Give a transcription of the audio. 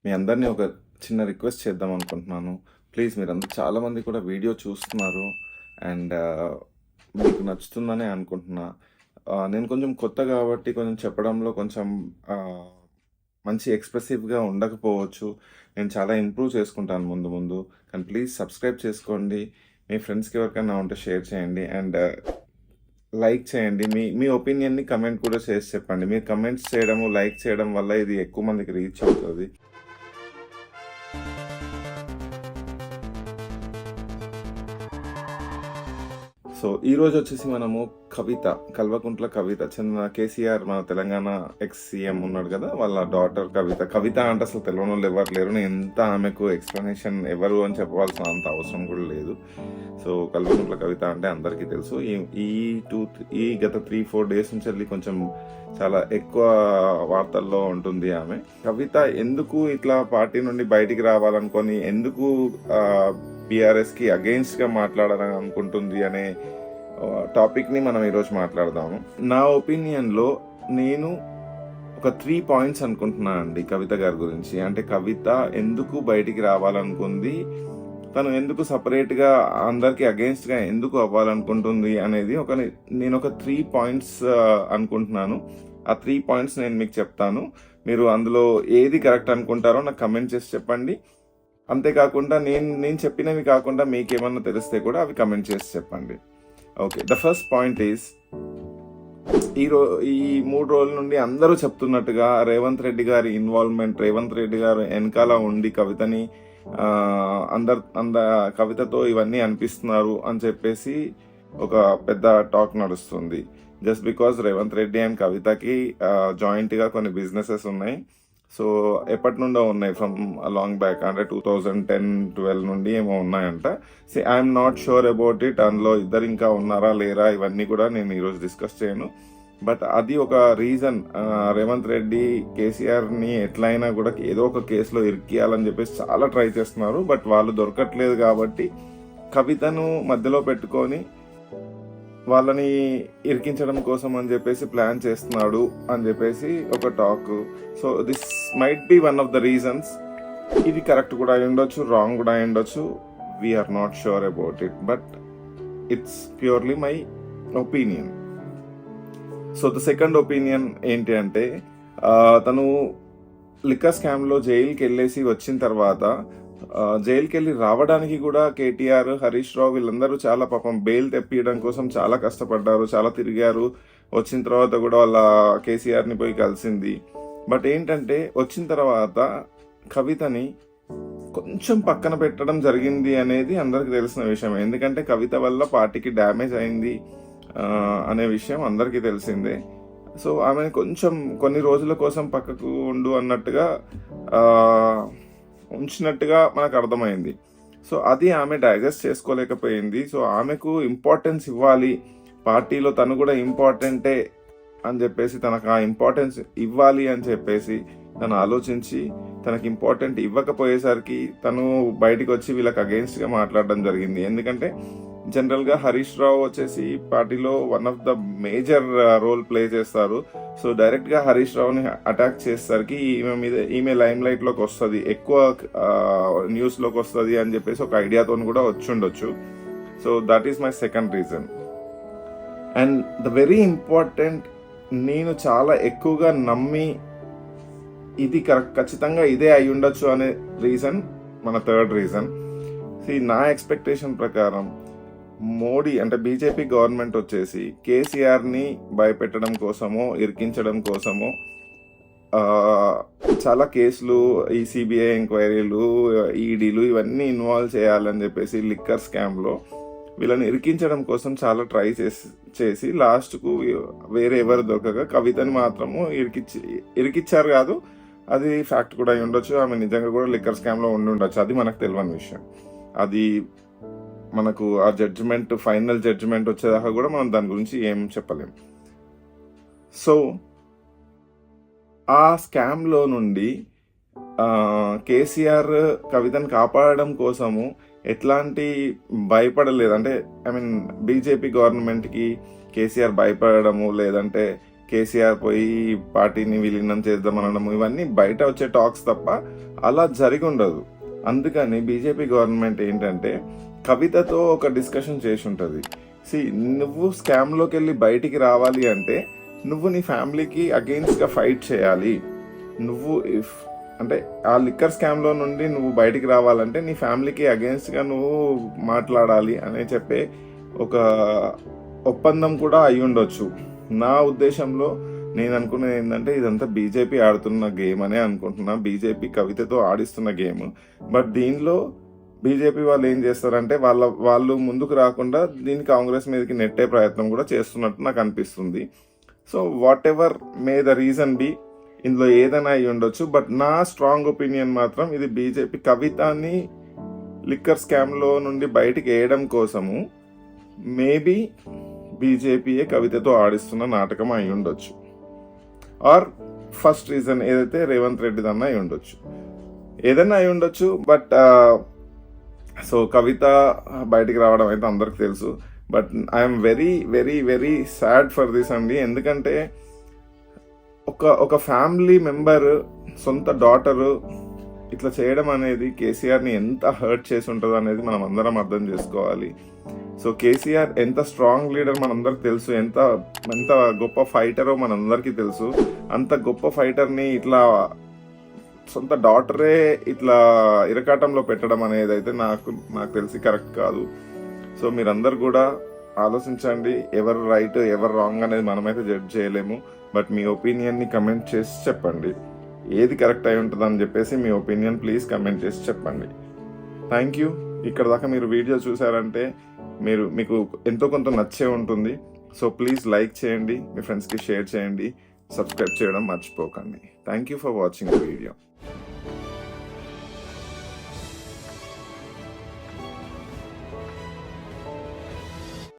మీ అందరినీ ఒక చిన్న రిక్వెస్ట్ చేద్దాం అనుకుంటున్నాను. ప్లీజ్ మీరందరూ చాలామంది కూడా వీడియో చూస్తున్నారు అండ్ మీకు నచ్చుతుందనే అనుకుంటున్నా. నేను కొంచెం కొత్త కాబట్టి కొంచెం చెప్పడంలో కొంచెం మంచి ఎక్స్ప్రెసివ్గా ఉండకపోవచ్చు. నేను చాలా ఇంప్రూవ్ చేసుకుంటాను ముందు ముందు. కానీ ప్లీజ్ సబ్స్క్రైబ్ చేసుకోండి. మీ ఫ్రెండ్స్కి ఎవరికైనా ఉంటే షేర్ చేయండి అండ్ లైక్ చేయండి. మీ మీ ఒపీనియన్ని కమెంట్ కూడా చేసి చెప్పండి. మీరు కమెంట్స్ చేయడము, లైక్ చేయడం వల్ల ఇది ఎక్కువ మందికి రీచ్ అవుతుంది. సో ఈరోజు వచ్చేసి మనము కవిత, కల్వకుంట్ల కవిత, చిన్న కేసీఆర్ మన తెలంగాణ ఎక్స్ సీఎం ఉన్నాడు కదా, వాళ్ళ డాటర్ కవిత అంటే అసలు తెలియని వాళ్ళు ఎవరు లేరు. నేను ఎంత ఆమెకు ఎక్స్ప్లెనేషన్ ఎవరు అని చెప్పవలసిన అంత అవసరం కూడా లేదు. సో కల్వకుంట్ల కవిత అంటే అందరికీ తెలుసు. ఈ గత 3-4 డేస్ నుంచి వెళ్ళి కొంచెం చాలా ఎక్కువ వార్తల్లో ఉంటుంది ఆమె. కవిత ఎందుకు ఇట్లా పార్టీ నుండి బయటికి రావాలనుకొని, ఎందుకు బీఆర్ఎస్కి అగెయిన్స్ట్గా మాట్లాడాలని అనుకుంటుంది అనే టాపిక్ని మనం ఈరోజు మాట్లాడదాము. నా ఒపీనియన్లో నేను ఒక 3 పాయింట్స్ అనుకుంటున్నాను అండి కవిత గారి గురించి. అంటే కవిత ఎందుకు బయటికి రావాలనుకుంది, తను ఎందుకు సపరేట్గా అందరికి అగెయిన్స్ట్గా ఎందుకు అవ్వాలనుకుంటుంది అనేది నేను ఒక 3 పాయింట్స్ అనుకుంటున్నాను. ఆ 3 పాయింట్స్ నేను మీకు చెప్తాను. మీరు అందులో ఏది కరెక్ట్ అనుకుంటారో నాకు కమెంట్ చేసి చెప్పండి. అంతేకాకుండా నేను చెప్పినవి కాకుండా మీకేమన్నా తెలిస్తే కూడా అవి కమెంట్ చేసి చెప్పండి. Okay, the first point is, ఈ 3 రోజుల నుండి అందరూ చెప్తున్నట్టుగా రేవంత్ రెడ్డి గారి ఇన్వాల్వ్మెంట్, రేవంత్ రెడ్డి గారు వెనకాల ఉండి కవితని కవితతో ఇవన్నీ అనిపిస్తున్నారు అని చెప్పేసి ఒక పెద్ద టాక్ నడుస్తుంది. Just because Revanth Reddy and కవితకి జాయింట్గా కొన్ని బిజినెసెస్ ఉన్నాయి. సో ఎప్పటి నుండో ఉన్నాయి, ఫ్రమ్ లాంగ్ బ్యాక్, అంటే 2010-12 నుండి ఏమో ఉన్నాయంట. I'm not sure about it. అందులో ఇద్దరు ఇంకా ఉన్నారా లేరా ఇవన్నీ కూడా నేను ఈరోజు డిస్కస్ చేయను. బట్ అది ఒక రీజన్. రేవంత్ రెడ్డి కేసీఆర్ని ఎట్లయినా కూడా ఏదో ఒక కేసులో ఇరికియాలని చెప్పేసి చాలా ట్రై చేస్తున్నారు. బట్ వాళ్ళు దొరకట్లేదు కాబట్టి కవితను మధ్యలో పెట్టుకొని వాళ్ళని ఇరికించడం కోసం అని చెప్పేసి ప్లాన్ చేస్తున్నాడు అని చెప్పేసి ఒక talk. So this might be one of the reasons. ఇది కరెక్ట్ కూడా అయి ఉండొచ్చు, రాంగ్ కూడా అయి ఉండొచ్చు. We're not sure about it, but it's purely my opinion. So the second opinion ఏంటి అంటే, తను లిక్కర్ స్కామ్లో జైలుకి వెళ్ళేసి వచ్చిన తర్వాత, జైలుకి వెళ్ళి రావడానికి కూడా కేటీఆర్, హరీష్ రావు వీళ్ళందరూ చాలా పాపం బెయిల్ తెప్పియడం కోసం చాలా కష్టపడ్డారు, చాలా తిరిగారు. వచ్చిన తర్వాత కూడా వాళ్ళ కేసీఆర్ని పోయి కలిసింది. బట్ ఏంటంటే వచ్చిన తర్వాత కవితని కొంచెం పక్కన పెట్టడం జరిగింది అనేది అందరికి తెలిసిన విషయం. ఎందుకంటే కవిత వల్ల పార్టీకి డ్యామేజ్ అయింది అనే విషయం అందరికీ తెలిసిందే. సో ఆమె కొంచెం కొన్ని రోజుల కోసం పక్కకు ఉండు అన్నట్టుగా ఉంచినట్టుగా మనకు అర్థమైంది. సో అది ఆమె డైజెస్ట్ చేసుకోలేకపోయింది. సో ఆమెకు ఇంపార్టెన్స్ ఇవ్వాలి, పార్టీలో తను కూడా ఇంపార్టెంటే అని చెప్పేసి, తనకు ఆ ఇంపార్టెన్స్ ఇవ్వాలి అని చెప్పేసి తను ఆలోచించి, తనకి ఇంపార్టెంట్ ఇవ్వకపోయేసరికి తను బయటికి వచ్చి వీళ్ళకి అగెయిన్స్ట్గా మాట్లాడడం జరిగింది. ఎందుకంటే జనరల్గా హరీష్ రావు వచ్చేసి పార్టీలో one of the major role play చేస్తారు. సో డైరెక్ట్గా హరీష్ రావుని అటాక్ చేసేసరికి ఈమె లైమ్ లైట్లోకి వస్తుంది, ఎక్కువ న్యూస్లోకి వస్తుంది అని చెప్పేసి ఒక ఐడియాతో కూడా వచ్చి ఉండొచ్చు. So that is my second reason. And the very important, నేను చాలా ఎక్కువగా నమ్మి ఇది ఖచ్చితంగా ఇదే అయి ఉండొచ్చు అనే రీజన్ మన థర్డ్ రీజన్. నా ఎక్స్పెక్టేషన్ ప్రకారం మోడీ అంటే బీజేపీ గవర్నమెంట్ వచ్చేసి కేసీఆర్ని భయపెట్టడం కోసమో, ఇరికించడం కోసమో చాలా కేసులు, ఈ సిబిఐ ఎంక్వైరీలు, ఈడీలు ఇవన్నీ ఇన్వాల్వ్ చేయాలని చెప్పేసి లిక్కర్ స్కామ్లో వీళ్ళని ఇరికించడం కోసం చాలా ట్రై చేసి లాస్ట్కు వేరే ఎవరు దొరకక కవితని మాత్రము ఇరికిచ్చారు. కాదు, అది ఫ్యాక్ట్ కూడా అయి ఉండొచ్చు. ఆమె నిజంగా కూడా లిక్కర్ స్కామ్లో ఉండి ఉండొచ్చు. అది మనకు తెలియని విషయం. అది మనకు ఆ ఫైనల్ జడ్జిమెంట్ వచ్చేదాకా కూడా మనం దాని గురించి ఏం చెప్పలేం. సో ఆ స్కామ్లో నుండి కేసీఆర్ కవితను కాపాడడం కోసము ఎట్లాంటి భయపడలేదు. అంటే బీజేపీ గవర్నమెంట్కి కేసీఆర్ భయపడము, లేదంటే కేసీఆర్ పోయి పార్టీని విలీనం చేద్దామనడం ఇవన్నీ బయట వచ్చే టాక్స్ తప్ప అలా జరిగి ఉండదు. అందుకని బీజేపీ గవర్నమెంట్ ఏంటంటే కవితతో ఒక డిస్కషన్ చేసి ఉంటుంది. నువ్వు స్కామ్లోకి వెళ్ళి బయటికి రావాలి అంటే నువ్వు నీ ఫ్యామిలీకి అగెయిన్స్ట్గా ఫైట్ చేయాలి. నువ్వు అంటే ఆ లిక్కర్ స్కామ్లో నుండి నువ్వు బయటికి రావాలంటే నీ ఫ్యామిలీకి అగెయిన్స్ట్గా నువ్వు మాట్లాడాలి అనే చెప్పే ఒక ఒప్పందం కూడా అయి ఉండొచ్చు. నా ఉద్దేశంలో నేను అనుకునేది ఏంటంటే ఇదంతా బీజేపీ ఆడుతున్న గేమ్ అనే అనుకుంటున్నా, బీజేపీ కవితతో ఆడిస్తున్న గేమ్. బట్ దీనిలో బీజేపీ వాళ్ళు ఏం చేస్తారంటే వాళ్ళు ముందుకు రాకుండా దీన్ని కాంగ్రెస్ మీదకి నెట్టే ప్రయత్నం కూడా చేస్తున్నట్టు నాకు అనిపిస్తుంది. So whatever may the reason be, ఇందులో ఏదైనా అయి ఉండొచ్చు. బట్ నా స్ట్రాంగ్ ఒపీనియన్ మాత్రం ఇది బీజేపీ కవితని లిక్కర్ స్కామ్లో నుండి బయటికి వేయడం కోసము మేబీ బీజేపీయే కవితతో ఆడిస్తున్న నాటకం అయి ఉండొచ్చు. ఆర్ ఫస్ట్ రీజన్ ఏదైతే రేవంత్ రెడ్డిదన్నా అయి ఉండొచ్చు, ఏదైనా అయి ఉండొచ్చు. బట్ సో కవిత బయటికి రావడం అయితే అందరికి తెలుసు. But I'm very very very sad for this అండి. ఎందుకంటే ఒక ఫ్యామిలీ మెంబర్ సొంత డాటరు ఇట్లా చేయడం అనేది కేసీఆర్ని ఎంత హర్ట్ చేసి ఉంటుందో అనేది మనం అందరం అర్థం చేసుకోవాలి. సో కేసీఆర్ ఎంత స్ట్రాంగ్ లీడర్ మనందరికి తెలుసు, ఎంత గొప్ప ఫైటరో మనందరికీ తెలుసు. అంత గొప్ప ఫైటర్ని ఇట్లా సొంత డాటరే ఇట్లా ఇరకాటంలో పెట్టడం అనేది అయితే నాకు తెలిసి కరెక్ట్ కాదు. సో మీరందరు కూడా ఆలోచించండి, ఎవరు రైట్ ఎవరు రాంగ్ అనేది మనమైతే జడ్జ్ చేయలేము. బట్ మీ ఒపీనియన్ని కమెంట్ చేసి చెప్పండి, ఏది కరెక్ట్ అయి ఉంటుందని చెప్పేసి మీ ఒపీనియన్ ప్లీజ్ కమెంట్ చేసి చెప్పండి. Thank you. ఇక్కడ దాకా మీరు వీడియో చూసారంటే మీకు ఎంతో కొంత నచ్చే ఉంటుంది. సో ప్లీజ్ లైక్ చేయండి, మీ ఫ్రెండ్స్కి షేర్ చేయండి, సబ్స్క్రైబ్ చేయడం మర్చిపోకండి. Thank you for watching the video.